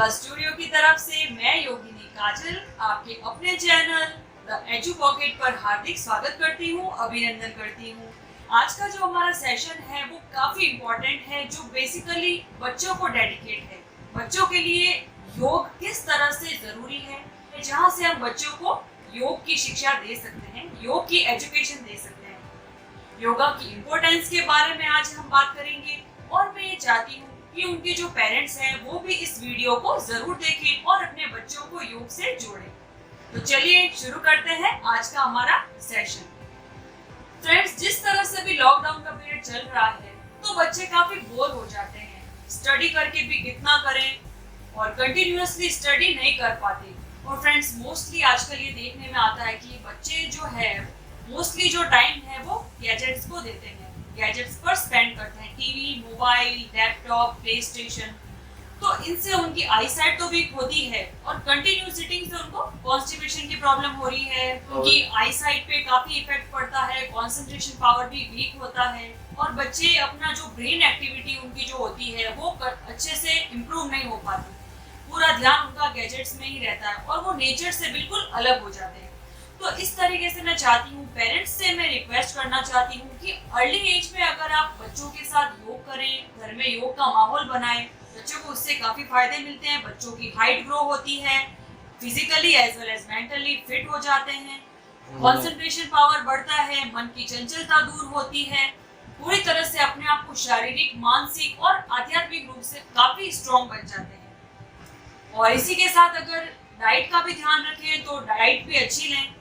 Yoga studio की तरफ से मैं योगिनी काजल आपके अपने चैनल द एजू पॉकेट पर हार्दिक स्वागत करती हूँ, अभिनंदन करती हूँ। आज का जो हमारा सेशन है वो काफी इम्पोर्टेंट है, जो बेसिकली बच्चों को डेडिकेट है। बच्चों के लिए योग किस तरह से जरूरी है, जहाँ से हम बच्चों को योग की शिक्षा दे सकते हैं, योग की एजुकेशन दे सकते हैं। योगा की इम्पोर्टेंस के बारे में आज हम बात करेंगे और मैं ये चाहती हूँ कि उनके जो पेरेंट्स हैं वो भी इस वीडियो को जरूर देखें और अपने बच्चों को योग से जोड़ें। तो चलिए शुरू करते हैं आज का हमारा सेशन। फ्रेंड्स, जिस तरह से भी लॉकडाउन का पीरियड चल रहा है तो बच्चे काफी बोर हो जाते हैं। स्टडी करके भी कितना करें और कंटिन्यूअसली स्टडी नहीं कर पाते। और फ्रेंड्स, मोस्टली आजकल ये देखने में आता है कि बच्चे जो है मोस्टली जो टाइम है वो गैजेट्स को देते हैं, गैजेट्स पर स्पेंड करते हैं, TV, mobile, laptop, play station. तो इनसे उनकी आई साइट तो वीक होती है और कंटिन्यू सिटिंग से उनको कॉन्स्टिपेशन की प्रॉब्लम हो रही है। उनकी आई साइट पे काफी इफेक्ट पड़ता है, कंसंट्रेशन पावर भी वीक होता है और बच्चे अपना जो ब्रेन एक्टिविटी उनकी जो होती है वो अच्छे से इम्प्रूव नहीं हो पाती। पूरा ध्यान उनका गैजेट्स में ही रहता है और वो नेचर से बिल्कुल अलग हो जाते हैं। तो इस तरीके से मैं चाहती हूँ, पेरेंट्स से मैं रिक्वेस्ट करना चाहती हूँ कि अर्ली एज में अगर आप बच्चों के साथ योग करें, घर में योग का माहौल बनाएं, बच्चों को उससे काफी फायदे मिलते हैं। बच्चों की हाइट ग्रो होती है, physically as well as mentally fit हो जाते हैं, कंसंट्रेशन पावर बढ़ता है, मन की चंचलता दूर होती है, पूरी तरह से अपने आप को शारीरिक, मानसिक और आध्यात्मिक रूप से काफी स्ट्रॉन्ग बन जाते हैं। और इसी के साथ अगर डाइट का भी ध्यान रखें तो डाइट भी अच्छी लें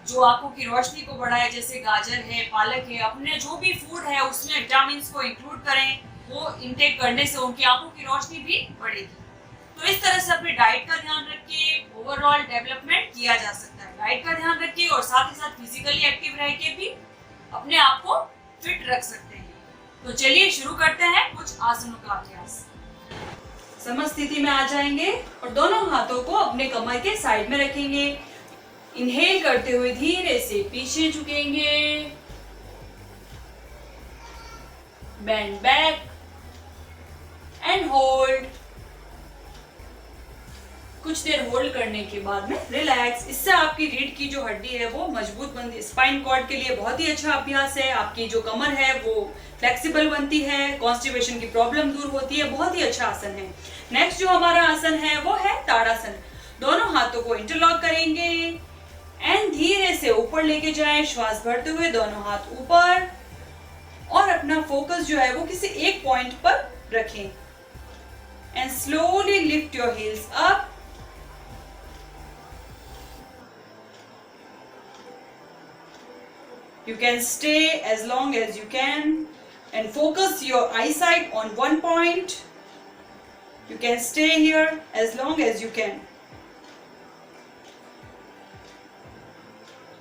जो आंखों की रोशनी को बढ़ाए, जैसे गाजर है, पालक है। अपने जो भी फूड है उसमें विटामिन्स को इंक्लूड करें, वो इंटेक करने से उनकी आंखों की रोशनी भी बढ़ेगी। तो इस तरह से अपने डाइट का ध्यान रख के ओवरऑल डेवलपमेंट किया जा सकता है। डाइट का ध्यान रख के और साथ ही साथ फिजिकली एक्टिव रह के भी अपने आप को फिट रख सकते हैं। तो चलिए शुरू करते हैं कुछ आसनों का अभ्यास। समस्त स्थिति में आ जाएंगे और दोनों हाथों को अपने कमर के साइड में रखेंगे। इनहेल करते हुए धीरे से पीछे झुकेंगे, बेंड बैक एंड होल्ड। कुछ देर होल्ड करने के बाद में रिलैक्स। इससे आपकी रीढ़ की जो हड्डी है वो मजबूत बनती है। स्पाइन कॉर्ड के लिए बहुत ही अच्छा अभ्यास है। आपकी जो कमर है वो फ्लेक्सिबल बनती है, कॉन्स्टिपेशन की प्रॉब्लम दूर होती है। बहुत ही अच्छा आसन है। नेक्स्ट जो हमारा आसन है वो है ताड़ासन। दोनों हाथों को इंटरलॉक करेंगे एंड धीरे से ऊपर लेके जाएं, श्वास भरते हुए दोनों हाथ ऊपर और अपना फोकस जो है वो किसी एक पॉइंट पर रखें and slowly lift your heels up. You can stay as long as you can and focus your eyesight on one point. You can stay here as long as you can.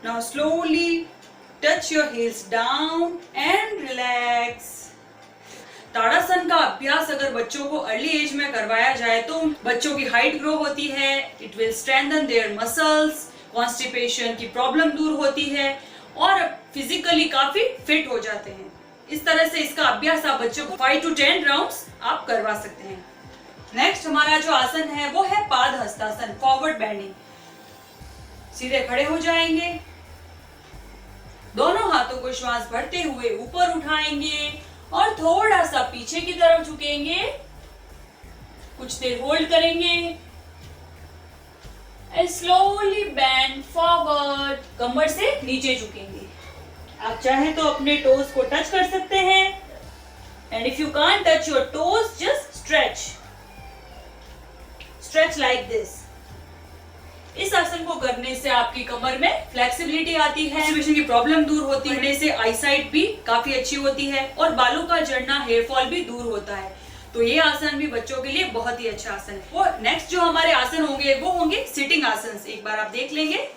Now slowly touch your heels down and relax. ताड़ासन का अभ्यास अगर बच्चों को early as में करवाया जाए तो बच्चों की हाइट ग्रो होती है, it will strengthen their muscles, constipation की प्रॉब्लम दूर होती है और फिजिकली काफी फिट हो जाते हैं। इस तरह से इसका अभ्यास आप बच्चों को 5 to 10 राउंड्स आप करवा सकते हैं। नेक्स्ट हमारा जो आसन है वो है पाद हस्तासन, फॉरवर्ड बेंडिंग। सीधे खड़े हो जाएंगे, दोनों हाथों को श्वास भरते हुए ऊपर उठाएंगे और थोड़ा सा पीछे की तरफ झुकेंगे। कुछ देर होल्ड करेंगे एंड स्लोली बेंड फॉरवर्ड। कमर से नीचे झुकेंगे। आप चाहें तो अपने टोज को टच कर सकते हैं and if you can't touch your toes just stretch like this. इस आसन को करने से आपकी कमर में फ्लेक्सिबिलिटी आती है, कॉन्स्टिपेशन की प्रॉब्लम दूर होती है, करने से आई साइट भी काफी अच्छी होती है और बालों का झड़ना, हेयर फॉल भी दूर होता है। तो ये आसन भी बच्चों के लिए बहुत ही अच्छा आसन है। वो नेक्स्ट जो हमारे आसन होंगे वो होंगे सिटिंग आसन। एक बार आप देख लेंगे।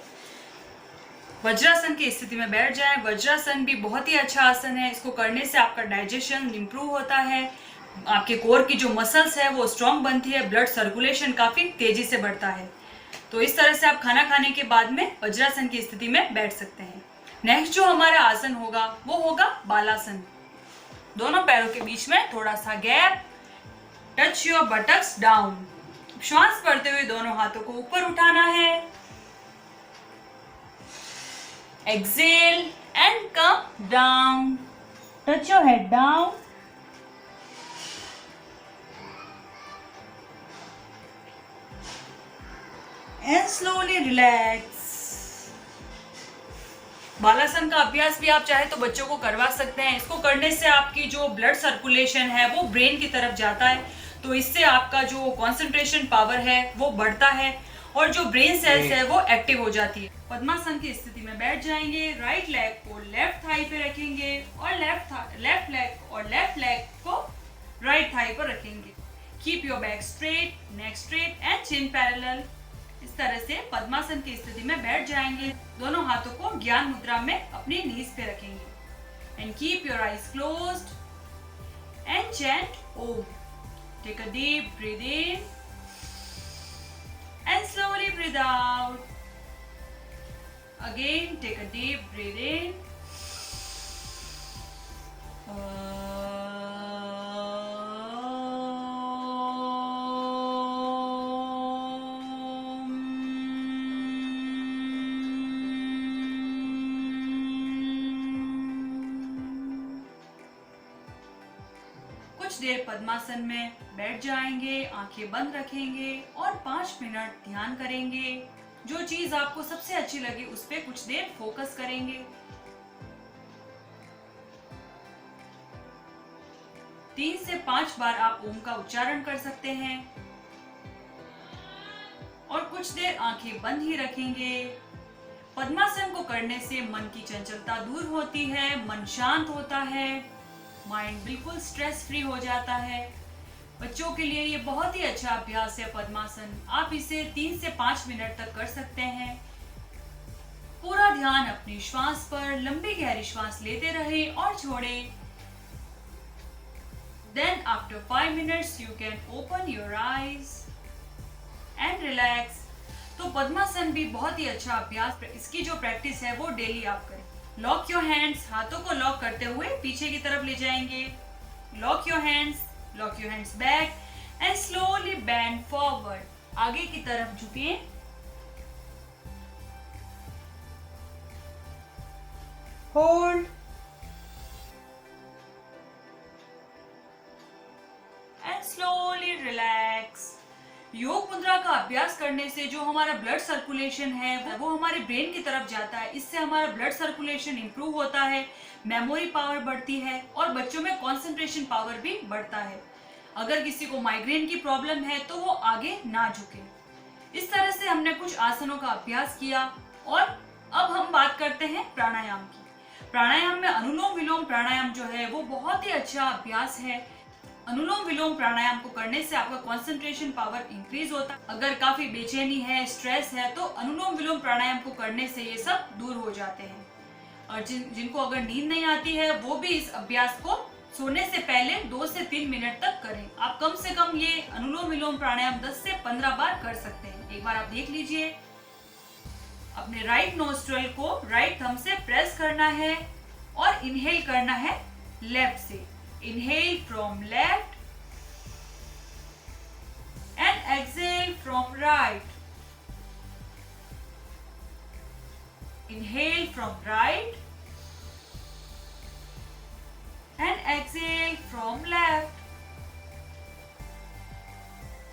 वज्रासन की स्थिति में बैठ जाएं। वज्रासन भी बहुत ही अच्छा आसन है। इसको करने से आपका डाइजेशन इंप्रूव होता है, आपके कोर की जो मसल्स है वो स्ट्रांग बनती है, ब्लड सर्कुलेशन काफी तेजी से बढ़ता है। तो इस तरह से आप खाना खाने के बाद में वज्रासन की स्थिति में बैठ सकते हैं। नेक्स्ट जो हमारा आसन होगा वो होगा बालासन। दोनों पैरों के बीच में थोड़ा सा gap, touch your buttocks down. श्वास भरते हुए दोनों हाथों को ऊपर उठाना है। Exhale and come down, touch your head down. And slowly relax. बालासन का अभ्यास भी आप चाहे तो बच्चों को करवा सकते हैं। इसको करने से आपकी जो ब्लड सर्कुलेशन है वो ब्रेन की तरफ जाता है, तो इससे आपका जो कंसंट्रेशन पावर है वो बढ़ता है और जो ब्रेन सेल्स है वो एक्टिव हो जाती है। पद्मासन की स्थिति में बैठ जाएंगे। राइट लेग को लेफ्ट थाई पे रखेंगे और लेफ्ट लेग को राइट थाई पर रखेंगे। Keep your back straight, neck straight and chin parallel. इस तरह से पद्मासन की स्थिति में बैठ जाएंगे। दोनों हाथों को ज्ञान मुद्रा में अपनी नीज पे रखेंगे। And keep your eyes closed and chant Om. Take a deep breath in and slowly breathe out. Again, take a deep breath in. कुछ देर पद्मासन में बैठ जाएंगे, आंखें बंद रखेंगे और 5 मिनट ध्यान करेंगे। जो चीज आपको सबसे अच्छी लगे उस पे कुछ देर फोकस करेंगे। 3 से 5 बार आप ओम का उच्चारण कर सकते हैं और कुछ देर आंखें बंद ही रखेंगे। पद्मासन को करने से मन की चंचलता दूर होती है, मन शांत होता है, माइंड बिल्कुल स्ट्रेस फ्री हो जाता है। बच्चों के लिए ये बहुत ही अच्छा अभ्यास है पद्मासन। आप इसे 3 से 5 मिनट तक कर सकते हैं। पूरा ध्यान अपनी श्वास पर, लंबी गहरी श्वास लेते रहे और छोड़े। Then after 5 minutes you can open your eyes and relax। तो पद्मासन भी बहुत ही अच्छा अभ्यास, इसकी जो प्रैक्टिस है वो डेली आप करें। लॉक योर हैंड्स, हाथों को लॉक करते हुए पीछे की तरफ ले जाएंगे। Lock your hands back and slowly bend forward. आगे की तरफ झुकें। Hold and slowly relax. योग मुद्रा का अभ्यास करने से जो हमारा ब्लड सर्कुलेशन है वो हमारे ब्रेन की तरफ जाता है। इससे हमारा ब्लड सर्कुलेशन इंप्रूव होता है, मेमोरी पावर बढ़ती है और बच्चों में कंसंट्रेशन पावर भी बढ़ता है। अगर किसी को माइग्रेन की प्रॉब्लम है तो वो आगे ना झुके। इस तरह से हमने कुछ आसनों का अभ्यास किया और अब हम बात करते हैं प्राणायाम की। प्राणायाम में अनुलोम विलोम प्राणायाम जो है वो बहुत ही अच्छा अभ्यास है। अनुलोम विलोम प्राणायाम को करने से आपका कंसंट्रेशन पावर इंक्रीज होता है। अगर काफी बेचैनी है, स्ट्रेस है, तो अनुलोम विलोम प्राणायाम को करने से ये सब दूर हो जाते हैं। और जिनको अगर नींद नहीं आती है वो भी इस अभ्यास को सोने से पहले 2 से 3 मिनट तक करें। आप कम से कम ये अनुलोम विलोम प्राणायाम 10 से 15 बार कर सकते हैं। एक बार आप देख लीजिए। अपने राइट नोस्ट्रल को राइट थंब से प्रेस करना है और इनहेल करना है लेफ्ट से। Inhale from left and exhale from right. Inhale from right and exhale from left.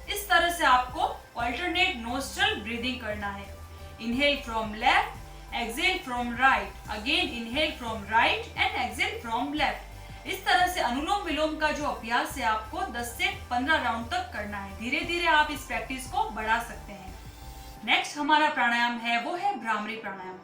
इस तरह से आपको alternate nostril breathing करना है। Inhale from left, exhale from right. Again inhale from right and exhale from left. इस तरह से अनुलोम विलोम का जो अभ्यास है आपको 10 से 15 राउंड तक करना है। धीरे धीरे आप इस प्रैक्टिस को बढ़ा सकते हैं। नेक्स्ट हमारा प्राणायाम है वो है भ्रामरी प्राणायाम।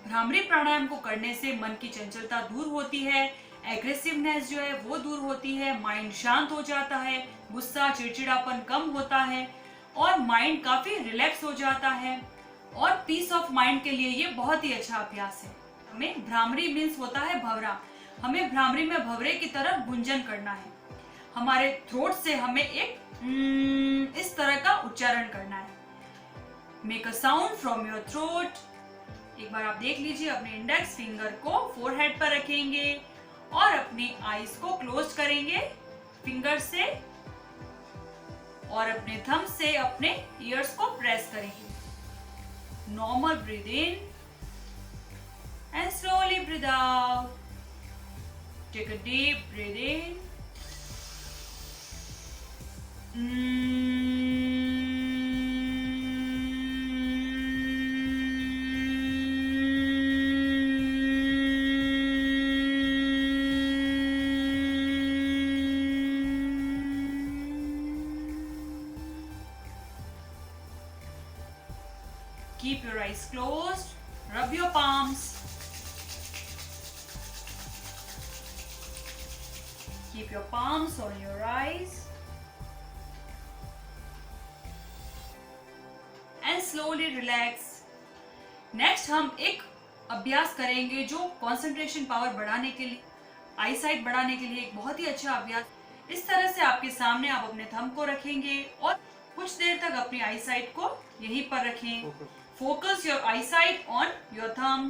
भ्रामरी प्राणायाम को करने से मन की चंचलता दूर होती है, एग्रेसिवनेस जो है वो दूर होती है, माइंड शांत हो जाता है, गुस्सा चिड़चिड़ापन कम होता है और माइंड काफी रिलैक्स हो जाता है और पीस ऑफ माइंड के लिए ये बहुत ही अच्छा अभ्यास है। हमें भ्रामरी मीन्स होता है भंवरा। हमें भ्रामरी में भंवरे की तरफ गुंजन करना है। हमारे थ्रोट से हमें एक इस तरह का उच्चारण करना है। Make a sound from your throat. एक बार आप देख लीजिए। अपने इंडेक्स फिंगर को फोरहेड पर रखेंगे और अपनी आईज को क्लोज करेंगे फिंगर से और अपने थंब से अपने ईयर्स को प्रेस करेंगे। Normal breathe in and slowly breathe out. Take a deep breath in. Keep your eyes closed. Rub your palms. Keep your palms on your eyes. And slowly relax. Next हम एक अभ्यास करेंगे जो concentration power बढ़ाने के लिए, आई site बढ़ाने के लिए एक बहुत ही अच्छा अभ्यास। इस तरह से आपके सामने आप अपने थंब को रखेंगे और कुछ देर तक अपनी आई साइट को यहीं पर रखें। Focus your eyesight on your thumb.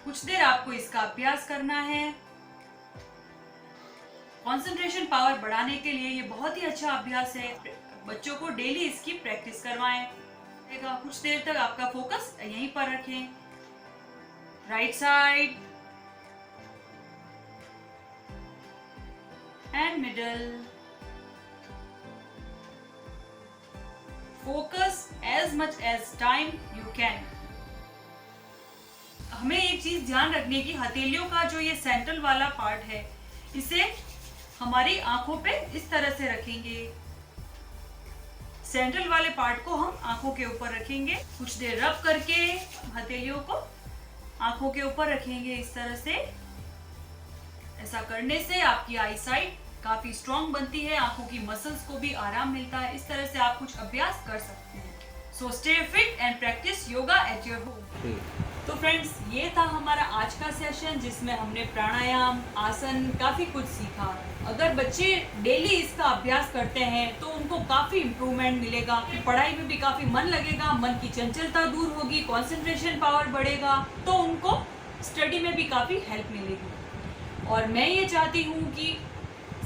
कुछ देर आपको इसका अभ्यास करना है। कंसंट्रेशन पावर बढ़ाने के लिए ये बहुत ही अच्छा अभ्यास है। बच्चों को डेली इसकी प्रैक्टिस करवाएं। कुछ देर तक आपका फोकस यहीं पर रखें। Right side and middle. Focus as much as time you can. हमें एक चीज ध्यान रखने की, हथेलियों का जो ये सेंट्रल वाला पार्ट है इसे हमारी आंखों पे इस तरह से रखेंगे। सेंट्रल वाले पार्ट को हम आंखों के ऊपर रखेंगे। कुछ देर रब करके हथेलियों को आंखों के ऊपर रखेंगे इस तरह से। ऐसा करने से आपकी आई साइट काफी स्ट्रॉन्ग बनती है, आंखों की मसल्स को भी आराम मिलता है। इस तरह से आप कुछ अभ्यास कर सकते हैं। So stay fit and practice yoga at your home. तो फ्रेंड्स, ये था हमारा आज का सेशन जिसमें हमने प्राणायाम, आसन, काफी कुछ सीखा। अगर बच्चे डेली इसका अभ्यास करते हैं तो उनको काफी इम्प्रूवमेंट मिलेगा। पढ़ाई में भी काफी मन लगेगा, मन की चंचलता दूर होगी, कंसंट्रेशन पावर बढ़ेगा, तो उनको स्टडी में भी काफी हेल्प मिलेगी। और मैं ये चाहती हूँ कि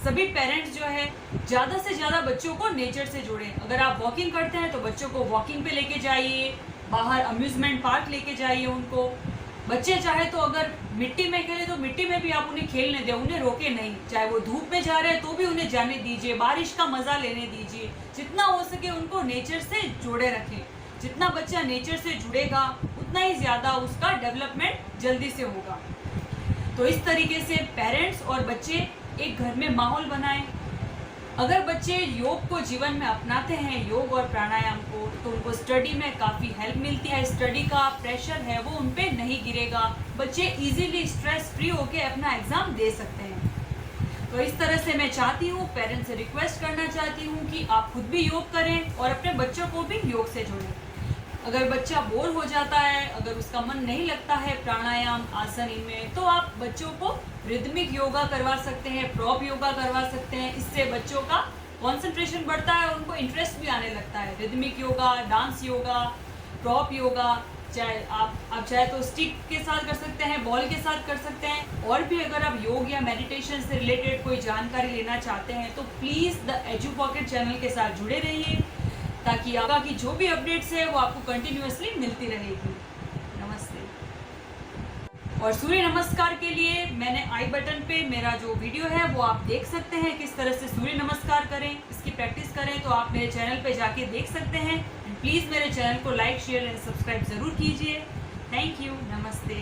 सभी पेरेंट्स जो है ज़्यादा से ज़्यादा बच्चों को नेचर से जोड़ें। अगर आप वॉकिंग करते हैं तो बच्चों को वॉकिंग पे लेके जाइए, बाहर अम्यूज़मेंट पार्क लेके जाइए उनको। बच्चे चाहे तो अगर मिट्टी में खेले तो मिट्टी में भी आप उन्हें खेलने दें, उन्हें रोके नहीं। चाहे वो धूप में जा रहे हैं तो भी उन्हें जाने दीजिए, बारिश का मज़ा लेने दीजिए। जितना हो सके उनको नेचर से जोड़े रखें। जितना बच्चा नेचर से जुड़ेगा उतना ही ज़्यादा उसका डेवलपमेंट जल्दी से होगा। तो इस तरीके से पेरेंट्स और बच्चे एक घर में माहौल बनाएं। अगर बच्चे योग को जीवन में अपनाते हैं, योग और प्राणायाम को, तो उनको स्टडी में काफ़ी हेल्प मिलती है। स्टडी का प्रेशर है वो उन पे नहीं गिरेगा। बच्चे इजीली स्ट्रेस फ्री होकर अपना एग्ज़ाम दे सकते हैं। तो इस तरह से मैं चाहती हूँ, पेरेंट्स से रिक्वेस्ट करना चाहती हूँ कि आप खुद भी योग करें और अपने बच्चों को भी योग से जोड़ें। अगर बच्चा बोर हो जाता है, अगर उसका मन नहीं लगता है प्राणायाम, आसन में, तो आप बच्चों को रिदमिक योगा करवा सकते हैं, प्रॉप योगा करवा सकते हैं। इससे बच्चों का कंसंट्रेशन बढ़ता है, उनको इंटरेस्ट भी आने लगता है। Rhythmic yoga, dance yoga, prop yoga, चाहे आप चाहे तो स्टिक के साथ कर सकते हैं, बॉल के साथ कर सकते हैं। और भी अगर आप योग या मेडिटेशन से रिलेटेड कोई जानकारी लेना चाहते हैं तो please the edu pocket channel के साथ जुड़े रहिए, ताकि आपकी जो भी अपडेट्स है वो आपको कंटिन्यूअसली मिलती रहेगी। नमस्ते। और सूर्य नमस्कार के लिए मैंने आई बटन पे मेरा जो वीडियो है वो आप देख सकते हैं, किस तरह से सूर्य नमस्कार करें, इसकी प्रैक्टिस करें। तो आप मेरे चैनल पे जाके देख सकते हैं। प्लीज़ मेरे चैनल को लाइक, शेयर एंड सब्सक्राइब ज़रूर कीजिए। Thank you. नमस्ते।